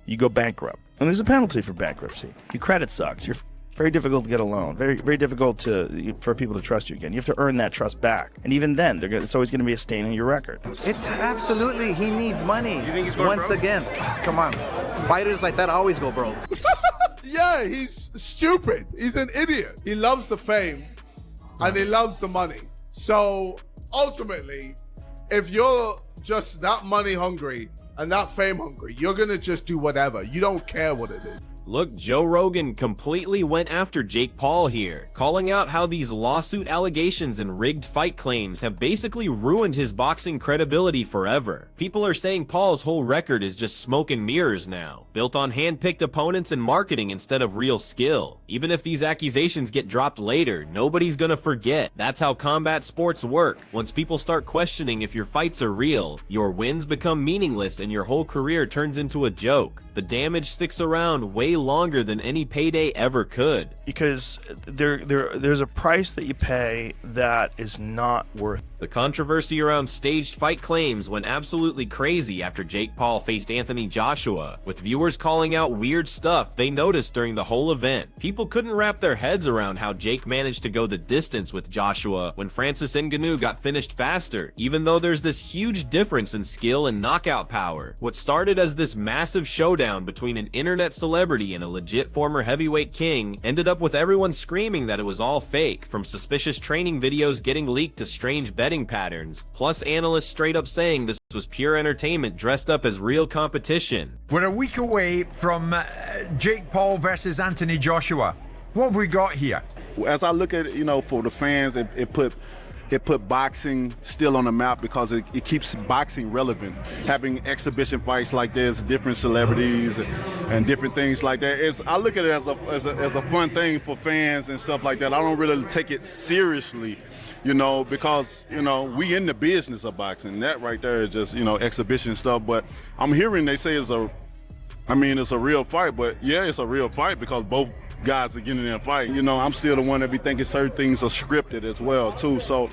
you go bankrupt. And there's a penalty for bankruptcy. Your credit sucks. You're very difficult to get a loan. Very, very difficult for people to trust you again. You have to earn that trust back. And even then, it's always going to be a stain on your record. It's absolutely, he needs money. You think he's going Once broke? again, come on. Fighters like that always go broke. Yeah, he's stupid. He's an idiot. He loves the fame and he loves the money. So ultimately, if you're just that money hungry and that fame hungry, you're going to just do whatever. You don't care what it is. Look, Joe Rogan completely went after Jake Paul here, calling out how these lawsuit allegations and rigged fight claims have basically ruined his boxing credibility forever. People are saying Paul's whole record is just smoke and mirrors now, built on hand-picked opponents and marketing instead of real skill. Even if these accusations get dropped later, nobody's gonna forget. That's how combat sports work. Once people start questioning if your fights are real, your wins become meaningless and your whole career turns into a joke. The damage sticks around way longer than any payday ever could. Because there's a price that you pay that is not worth. The controversy around staged fight claims went absolutely crazy after Jake Paul faced Anthony Joshua, with viewers calling out weird stuff they noticed during the whole event. People couldn't wrap their heads around how Jake managed to go the distance with Joshua when Francis Ngannou got finished faster, even though there's this huge difference in skill and knockout power. What started as this massive showdown between an internet celebrity and a legit former heavyweight king ended up with everyone screaming that it was all fake, from suspicious training videos getting leaked to strange betting patterns, plus analysts straight up saying this was pure entertainment dressed up as real competition. We're a week away from Jake Paul versus Anthony Joshua. What have we got here? As I look at it, for the fans, it put boxing still on the map because it keeps boxing relevant. Having exhibition fights like this, different celebrities and different things like that. I look at it as a fun thing for fans and stuff like that. I don't really take it seriously, because we in the business of boxing. That right there is just exhibition stuff. But I'm hearing they say it's a real fight. But yeah, it's a real fight because both guys are getting in a fight. I'm still the one that be thinking certain things are scripted as well too. So,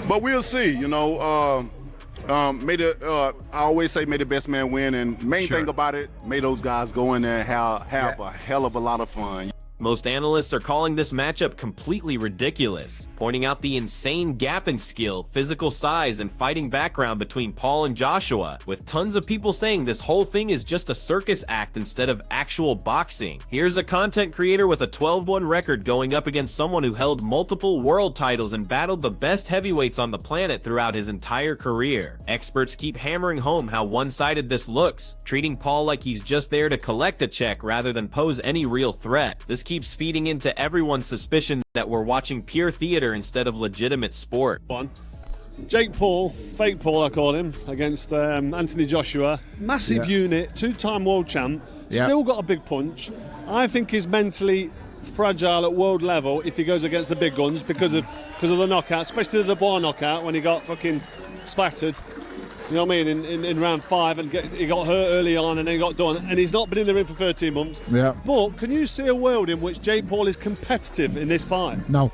but we'll see. I always say may the best man win, and main thing about it, may those guys go in there and have a hell of a lot of fun. Most analysts are calling this matchup completely ridiculous, pointing out the insane gap in skill, physical size, and fighting background between Paul and Joshua, with tons of people saying this whole thing is just a circus act instead of actual boxing. Here's a content creator with a 12-1 record going up against someone who held multiple world titles and battled the best heavyweights on the planet throughout his entire career. Experts keep hammering home how one-sided this looks, treating Paul like he's just there to collect a check rather than pose any real threat. This keeps feeding into everyone's suspicion that we're watching pure theater instead of legitimate sport. Jake Paul, fake Paul I call him, against Anthony Joshua. Massive unit, two-time world champ, still got a big punch. I think he's mentally fragile at world level if he goes against the big guns because of the knockout, especially the Dubois knockout when he got fucking splattered. You know what I mean? In round 5, and he got hurt early on and then got done. And he's not been in the ring for 13 months. Yeah. But can you see a world in which Jake Paul is competitive in this fight? No.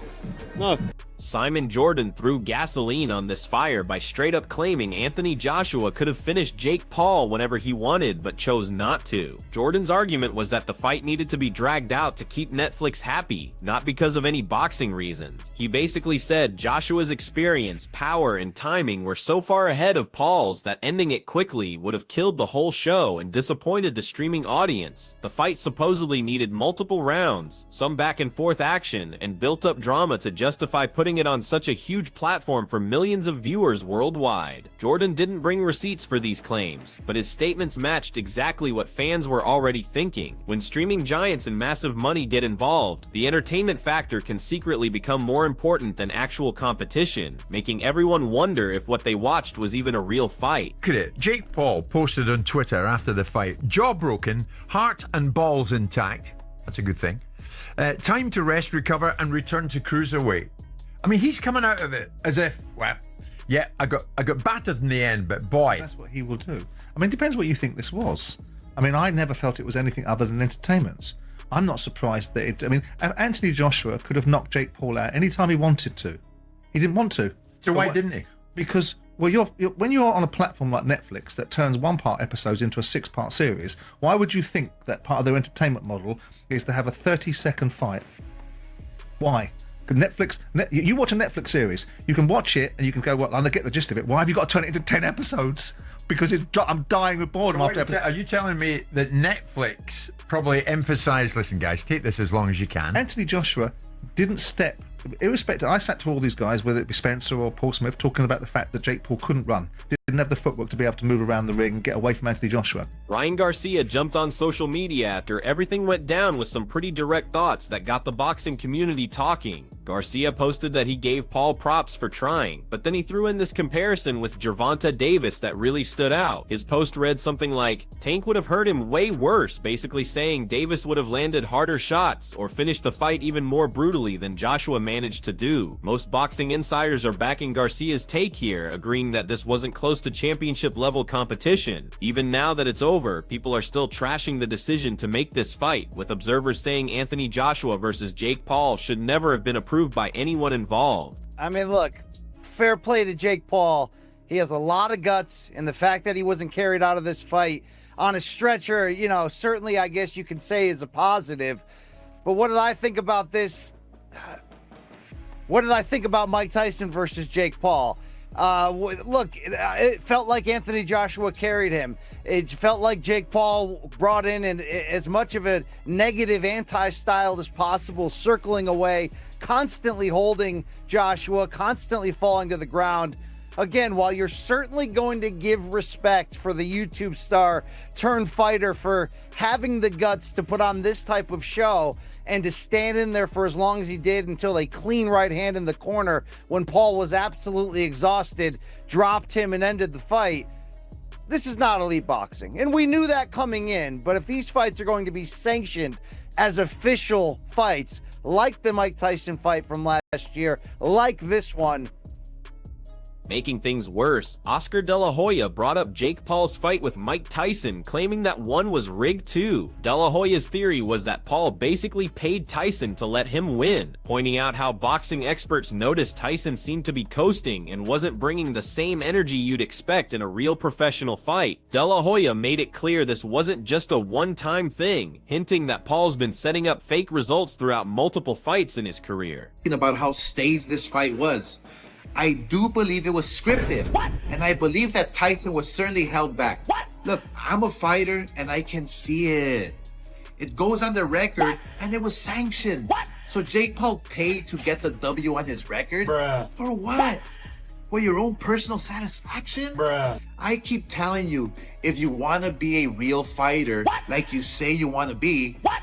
No. Simon Jordan threw gasoline on this fire by straight up claiming Anthony Joshua could have finished Jake Paul whenever he wanted but chose not to. Jordan's argument was that the fight needed to be dragged out to keep Netflix happy, not because of any boxing reasons. He basically said Joshua's experience, power, and timing were so far ahead of Paul's that ending it quickly would have killed the whole show and disappointed the streaming audience. The fight supposedly needed multiple rounds, some back and forth action, and built up drama to justify putting it on such a huge platform for millions of viewers worldwide. Jordan didn't bring receipts for these claims, but his statements matched exactly what fans were already thinking. When streaming giants and massive money get involved, the entertainment factor can secretly become more important than actual competition, making everyone wonder if what they watched was even a real fight. Look at it. Jake Paul posted on Twitter after the fight, jaw broken, heart and balls intact. That's a good thing. Time to rest, recover, and return to cruiserweight. I mean, he's coming out of it as if, well, yeah, I got battered in the end, but boy. That's what he will do. I mean, it depends what you think this was. I mean, I never felt it was anything other than entertainment. I'm not surprised that Anthony Joshua could have knocked Jake Paul out anytime he wanted to. He didn't want to. So why didn't he? Because Well, when you're on a platform like Netflix that turns one-part episodes into a 6-part series, why would you think that part of their entertainment model is to have a 30-second fight? Why? Because you watch a Netflix series, you can watch it and you can go, well, I get the gist of it. Why have you got to turn it into 10 episodes? Because I'm dying with boredom after episode. Are you telling me that Netflix probably emphasised, listen, guys, take this as long as you can? Anthony Joshua didn't step, irrespective. I sat to all these guys, whether it be Spencer or Paul Smith, talking about the fact that Jake Paul couldn't run, didn't have the footwork to be able to move around the ring and get away from Anthony Joshua. Ryan Garcia jumped on social media after everything went down with some pretty direct thoughts that got the boxing community talking. Garcia posted that he gave Paul props for trying, but then he threw in this comparison with Gervonta Davis that really stood out. His post read something like, Tank would have hurt him way worse, basically saying Davis would have landed harder shots or finished the fight even more brutally than Joshua managed to do. Most boxing insiders are backing Garcia's take here, agreeing that this wasn't close to championship level competition. Even now that it's over, people are still trashing the decision to make this fight, with observers saying Anthony Joshua versus Jake Paul should never have been approved by anyone involved. I mean, look, fair play to Jake Paul. He has a lot of guts, and the fact that he wasn't carried out of this fight on a stretcher, you know, certainly I guess you can say is a positive. But what did I think about this? What did I think about Mike Tyson versus Jake Paul? Look, it felt like Anthony Joshua carried him. It felt like Jake Paul brought in as much of a negative anti-style as possible, circling away, constantly holding Joshua, constantly falling to the ground. Again, while you're certainly going to give respect for the YouTube star turned fighter for having the guts to put on this type of show and to stand in there for as long as he did until a clean right hand in the corner when Paul was absolutely exhausted, dropped him and ended the fight. This is not elite boxing. And we knew that coming in, but if these fights are going to be sanctioned as official fights, like the Mike Tyson fight from last year, like this one, Making things worse, Oscar De La Hoya brought up Jake Paul's fight with Mike Tyson, claiming that one was rigged too. De La Hoya's theory was that Paul basically paid Tyson to let him win, pointing out how boxing experts noticed Tyson seemed to be coasting and wasn't bringing the same energy you'd expect in a real professional fight. De La Hoya made it clear this wasn't just a one-time thing, hinting that Paul's been setting up fake results throughout multiple fights in his career. About how staged this fight was. I do believe it was scripted. What? And I believe that Tyson was certainly held back. What? Look, I'm a fighter and I can see it. It goes on the record and it was sanctioned. What? So Jake Paul paid to get the W on his record? Bruh. For what? For your own personal satisfaction? Bruh. I keep telling you, if you want to be a real fighter, like you say you want to be, what?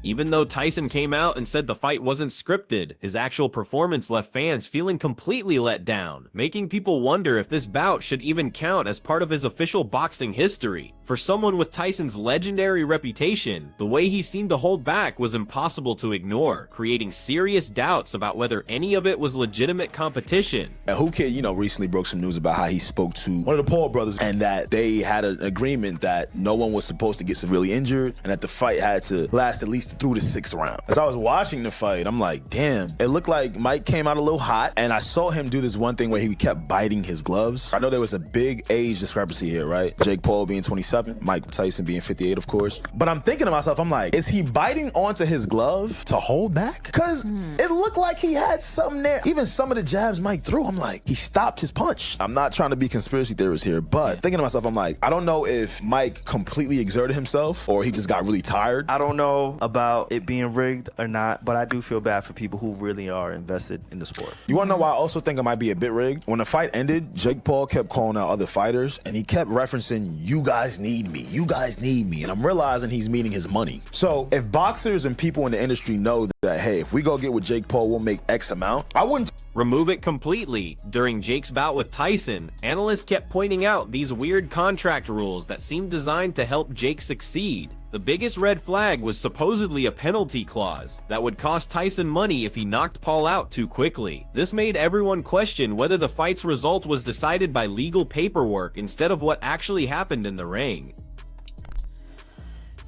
Even though Tyson came out and said the fight wasn't scripted, his actual performance left fans feeling completely let down, making people wonder if this bout should even count as part of his official boxing history. For someone with Tyson's legendary reputation, the way he seemed to hold back was impossible to ignore, creating serious doubts about whether any of it was legitimate competition. Who Kid, recently broke some news about how he spoke to one of the Paul brothers and that they had an agreement that no one was supposed to get severely injured and that the fight had to last at least through the 6th round. As I was watching the fight, I'm like, damn, it looked like Mike came out a little hot, and I saw him do this one thing where he kept biting his gloves. I know there was a big age discrepancy here, right? Jake Paul being 27, Mike Tyson being 58, of course. But I'm thinking to myself, I'm like, is he biting onto his glove to hold back? Because it looked like he had something there. Even some of the jabs Mike threw, I'm like, he stopped his punch. I'm not trying to be conspiracy theorist here, but thinking to myself, I'm like, I don't know if Mike completely exerted himself or he just got really tired. I don't know about it being rigged or not, but I do feel bad for people who really are invested in the sport. You want to know why I also think it might be a bit rigged? When the fight ended, Jake Paul kept calling out other fighters, and he kept referencing, you guys need me, you guys need me, and I'm realizing he's meaning his money. So if boxers and people in the industry know that, hey, if we go get with Jake Paul, we'll make X amount, I wouldn't remove it completely. During Jake's bout with Tyson, analysts kept pointing out these weird contract rules that seemed designed to help Jake succeed. The biggest red flag was supposedly a penalty clause that would cost Tyson money if he knocked Paul out too quickly. This made everyone question whether the fight's result was decided by legal paperwork instead of what actually happened in the ring.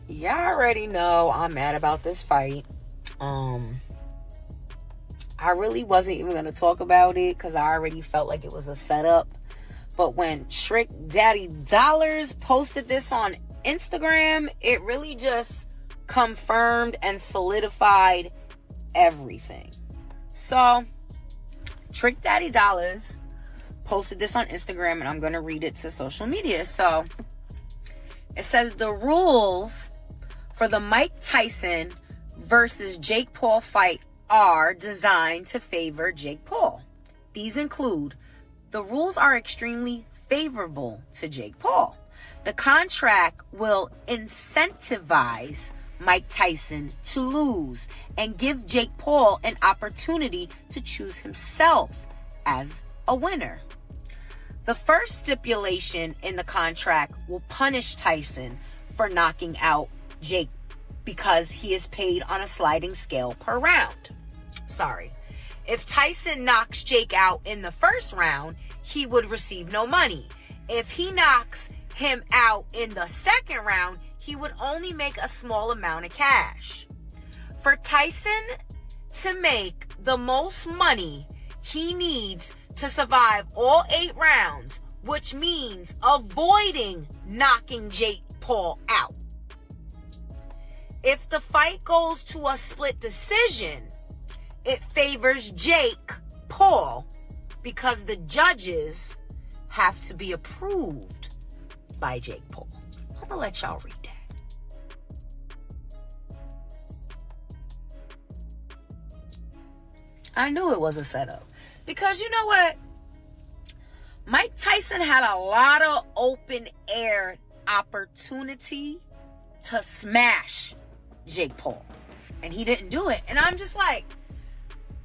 Y'all already know I'm mad about this fight. I really wasn't even going to talk about it because I already felt like it was a setup. But when Trick Daddy Dollars posted this on Instagram, it really just confirmed and solidified everything. So, Trick Daddy Dollars posted this on Instagram, and I'm going to read it to social media. So, it says the rules for the Mike Tyson versus Jake Paul fight are designed to favor Jake Paul. These include: the rules are extremely favorable to Jake Paul. The contract will incentivize Mike Tyson to lose and give Jake Paul an opportunity to choose himself as a winner. The first stipulation in the contract will punish Tyson for knocking out Jake because he is paid on a sliding scale per round. If Tyson knocks Jake out in the first round, he would receive no money. If he knocks him out in the second round, he would only make a small amount of cash. For Tyson to make the most money, he needs to survive all 8 rounds, which means avoiding knocking Jake Paul out. If the fight goes to a split decision, it favors Jake Paul because the judges have to be approved by Jake Paul. I'm gonna let y'all read that. I knew it was a setup. Because you know what? Mike Tyson had a lot of open air opportunity to smash Jake Paul. And he didn't do it. And I'm just like,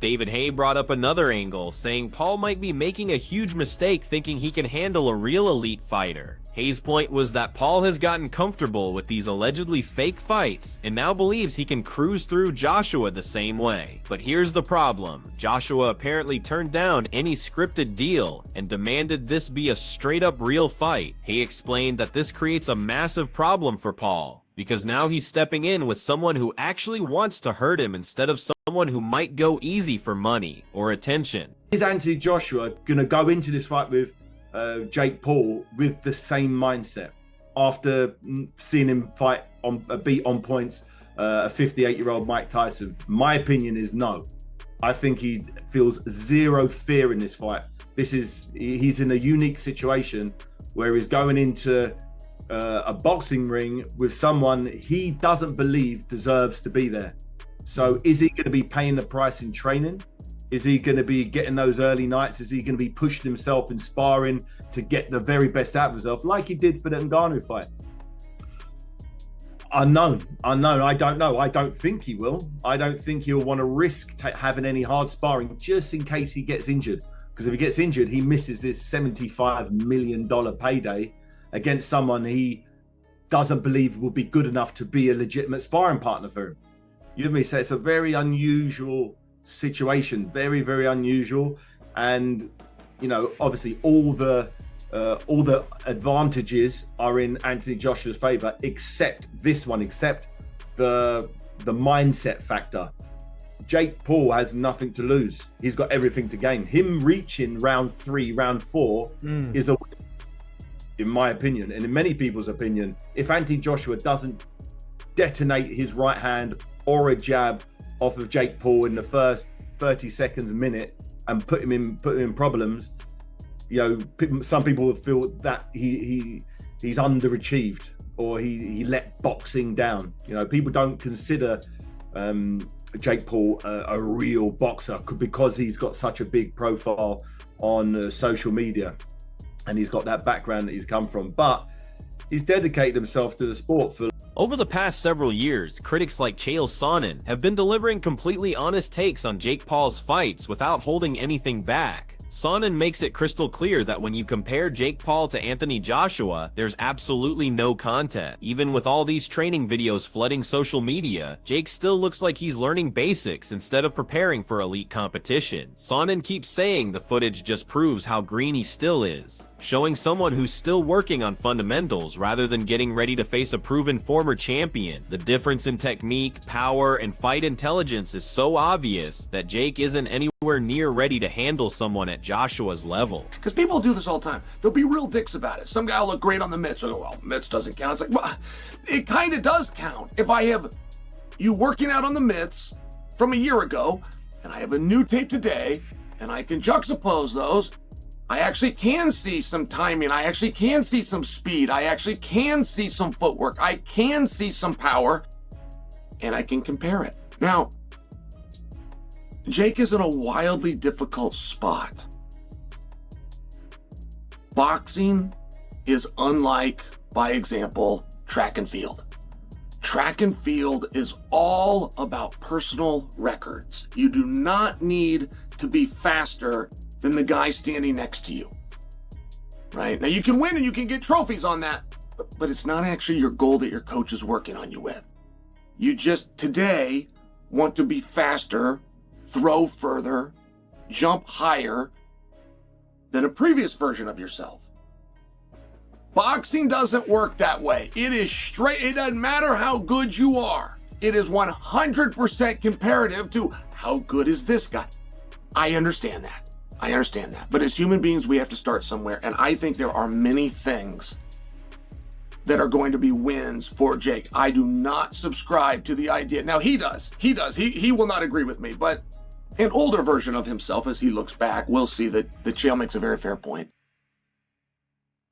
David Hay brought up another angle, saying Paul might be making a huge mistake thinking he can handle a real elite fighter. Hay's point was that Paul has gotten comfortable with these allegedly fake fights and now believes he can cruise through Joshua the same way. But here's the problem. Joshua apparently turned down any scripted deal and demanded this be a straight-up real fight. Hay explained that this creates a massive problem for Paul, because now he's stepping in with someone who actually wants to hurt him instead of someone who might go easy for money or attention. Is Anthony Joshua going to go into this fight with Jake Paul with the same mindset after seeing him fight on a beat on points a 58-year-old Mike Tyson? My opinion is no. I think he feels zero fear in this fight. He's in a unique situation where he's going into a boxing ring with someone he doesn't believe deserves to be there. So is he going to be paying the price in training? Is he going to be getting those early nights? Is he going to be pushing himself in sparring to get the very best out of himself, like he did for the Ngannou fight? Unknown. I don't know. I don't think he will. I don't think he'll want to risk having any hard sparring just in case he gets injured. Because if he gets injured, he misses this $75 million payday against someone he doesn't believe will be good enough to be a legitimate sparring partner for him. You know what I mean? So it's a very unusual situation, very, very unusual. And, you know, obviously all the advantages are in Anthony Joshua's favor, except this one, except the mindset factor. Jake Paul has nothing to lose. He's got everything to gain. Him reaching round 3, round 4 is a win, in my opinion, and in many people's opinion. If Anthony Joshua doesn't detonate his right hand or a jab off of Jake Paul in the first 30 seconds, minute, and put him in problems, you know, some people will feel that he's underachieved or he let boxing down. You know, people don't consider Jake Paul a real boxer because he's got such a big profile on social media and he's got that background that he's come from. But he's dedicated himself to the sport for. Over the past several years, critics like Chael Sonnen have been delivering completely honest takes on Jake Paul's fights without holding anything back. Sonnen makes it crystal clear that when you compare Jake Paul to Anthony Joshua, there's absolutely no contest. Even with all these training videos flooding social media, Jake still looks like he's learning basics instead of preparing for elite competition. Sonnen keeps saying the footage just proves how green he still is, showing someone who's still working on fundamentals rather than getting ready to face a proven former champion. The difference in technique, power, and fight intelligence is so obvious that Jake isn't anywhere anywhere near ready to handle someone at Joshua's level. Because people do this all the time. They'll be real dicks about it. Some guy will look great on the mitts. They'll go, well, mitts doesn't count. It's like, well, it kind of does count. If I have you working out on the mitts from a year ago, and I have a new tape today, and I can juxtapose those, I actually can see some timing. I actually can see some speed. I actually can see some footwork. I can see some power, and I can compare it. Now, Jake is in a wildly difficult spot. Boxing is unlike, by example, track and field. Track and field is all about personal records. You do not need to be faster than the guy standing next to you. Right? Now you can win and you can get trophies on that, but it's not actually your goal that your coach is working on you with. You just today want to be faster, throw further, jump higher than a previous version of yourself. Boxing doesn't work that way. It is straight. It doesn't matter how good you are. It is 100% comparative to how good is this guy. I understand that. But as human beings, we have to start somewhere. And I think there are many things that are going to be wins for Jake. I do not subscribe to the idea. Now he does. He will not agree with me, but an older version of himself, as he looks back, will see that the Chael makes a very fair point.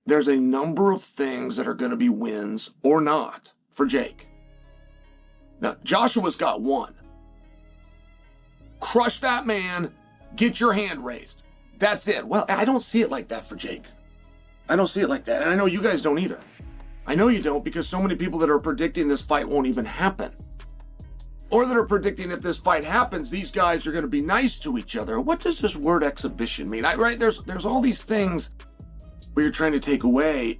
There's a number of things that are going to be wins or not for Jake. Now, Joshua's got one. Crush that man, get your hand raised. That's it. Well, I don't see it like that for Jake. I don't see it like that. And I know you guys don't either. I know you don't, because so many people that are predicting this fight won't even happen. Or that are predicting if this fight happens, these guys are going to be nice to each other. What does this word exhibition mean? Right? There's all these things where you're trying to take away,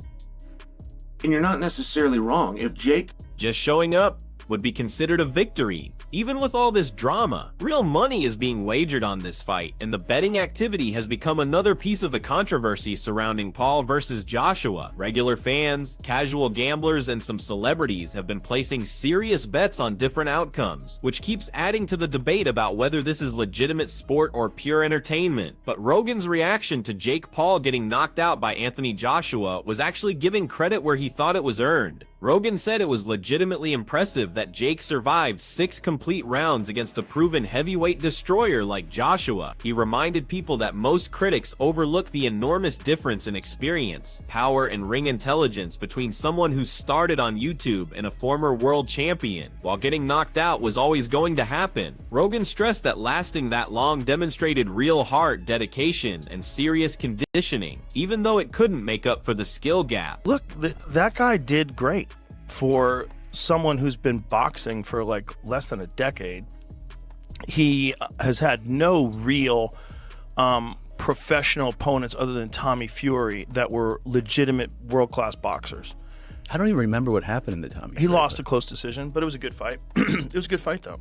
and you're not necessarily wrong. If Jake just showing up would be considered a victory. Even with all this drama, real money is being wagered on this fight, and the betting activity has become another piece of the controversy surrounding Paul versus Joshua. Regular fans, casual gamblers, and some celebrities have been placing serious bets on different outcomes, which keeps adding to the debate about whether this is legitimate sport or pure entertainment. But Rogan's reaction to Jake Paul getting knocked out by Anthony Joshua was actually giving credit where he thought it was earned. Rogan said it was legitimately impressive that Jake survived 6 complete rounds against a proven heavyweight destroyer like Joshua. He reminded people that most critics overlook the enormous difference in experience, power, and ring intelligence between someone who started on YouTube and a former world champion. While getting knocked out was always going to happen, Rogan stressed that lasting that long demonstrated real heart, dedication, and serious conditioning, even though it couldn't make up for the skill gap. Look, that guy did great for someone who's been boxing for like less than a decade. He has had no real professional opponents other than Tommy Fury that were legitimate world-class boxers. I don't even remember what happened in the Tommy He lost a close decision, but it was a good fight. It was a good fight, though.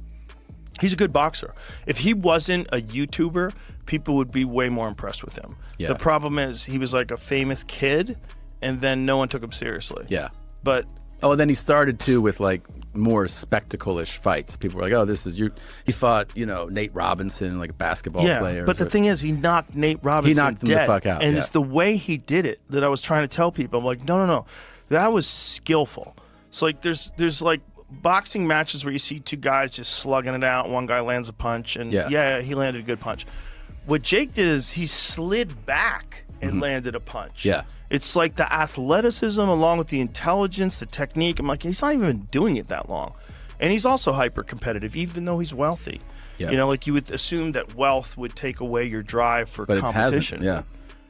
He's a good boxer. If he wasn't a YouTuber, people would be way more impressed with him. Yeah. The problem is he was like a famous kid, and then no one took him seriously. Yeah. But oh, and then he started too with like more spectacle-ish fights. People were like, "Oh, this is you." He fought, Nate Robinson, like a basketball player. But the thing is, he knocked Nate Robinson He knocked him dead. the fuck out. And yeah. it's the way he did it that I was trying to tell people. I'm like, no, that was skillful. So like, there's like boxing matches where you see two guys just slugging it out. One guy lands a punch, and yeah, he landed a good punch. What Jake did is he slid back and landed a punch. Yeah. It's like the athleticism along with the intelligence, the technique. I'm like, he's not even doing it that long. And he's also hyper competitive, even though he's wealthy. Yeah. Like you would assume that wealth would take away your drive for But competition. it hasn't,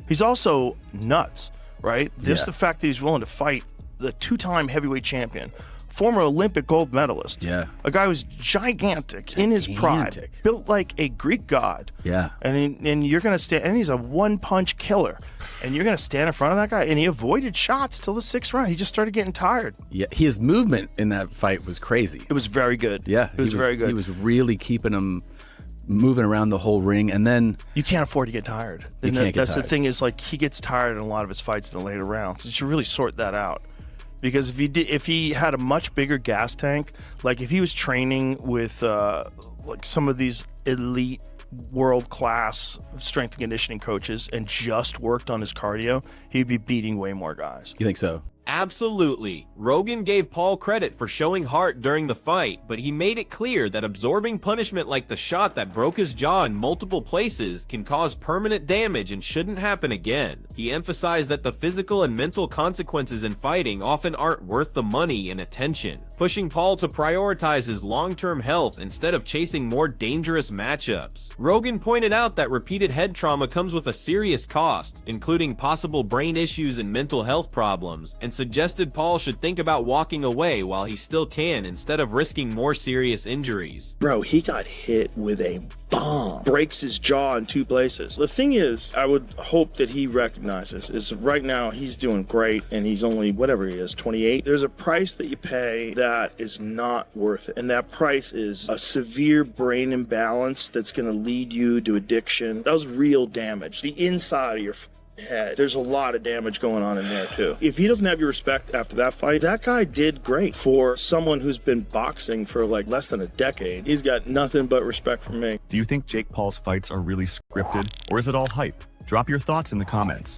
He's also nuts, right? Just Yeah. the fact that he's willing to fight the 2-time heavyweight champion, former Olympic gold medalist. Yeah. A guy who's gigantic in his pride, built like a Greek god. Yeah. And you're going to stand, and he's a one-punch killer. And you're going to stand in front of that guy, and he avoided shots till the 6th round. He just started getting tired. Yeah, his movement in that fight was crazy. It was very good. Yeah, It was very good. He was really keeping him moving around the whole ring, and then you can't afford to get tired. You And can't get that's tired. the thing is, like, he gets tired in a lot of his fights in the later rounds. You should really sort that out. Because if he had a much bigger gas tank, like if he was training with like some of these elite world-class strength and conditioning coaches and just worked on his cardio, he'd be beating way more guys. You think so? Absolutely. Rogan gave Paul credit for showing heart during the fight, but he made it clear that absorbing punishment like the shot that broke his jaw in multiple places can cause permanent damage and shouldn't happen again. He emphasized that the physical and mental consequences in fighting often aren't worth the money and attention, pushing Paul to prioritize his long-term health instead of chasing more dangerous matchups. Rogan pointed out that repeated head trauma comes with a serious cost, including possible brain issues and mental health problems, and suggested Paul should think about walking away while he still can instead of risking more serious injuries. Bro, he got hit with a bomb. Breaks his jaw in 2 places. The thing is, I would hope that he recognizes is right now he's doing great and he's only, whatever he is, 28. There's a price that you pay that is not worth it. And that price is a severe brain imbalance that's going to lead you to addiction. That was real damage. The inside of your head. There's a lot of damage going on in there too. If he doesn't have your respect after that fight, that guy did great for someone who's been boxing for like less than a decade. He's got nothing but respect from me. Do you think Jake Paul's fights are really scripted, or is it all hype? Drop your thoughts in the comments.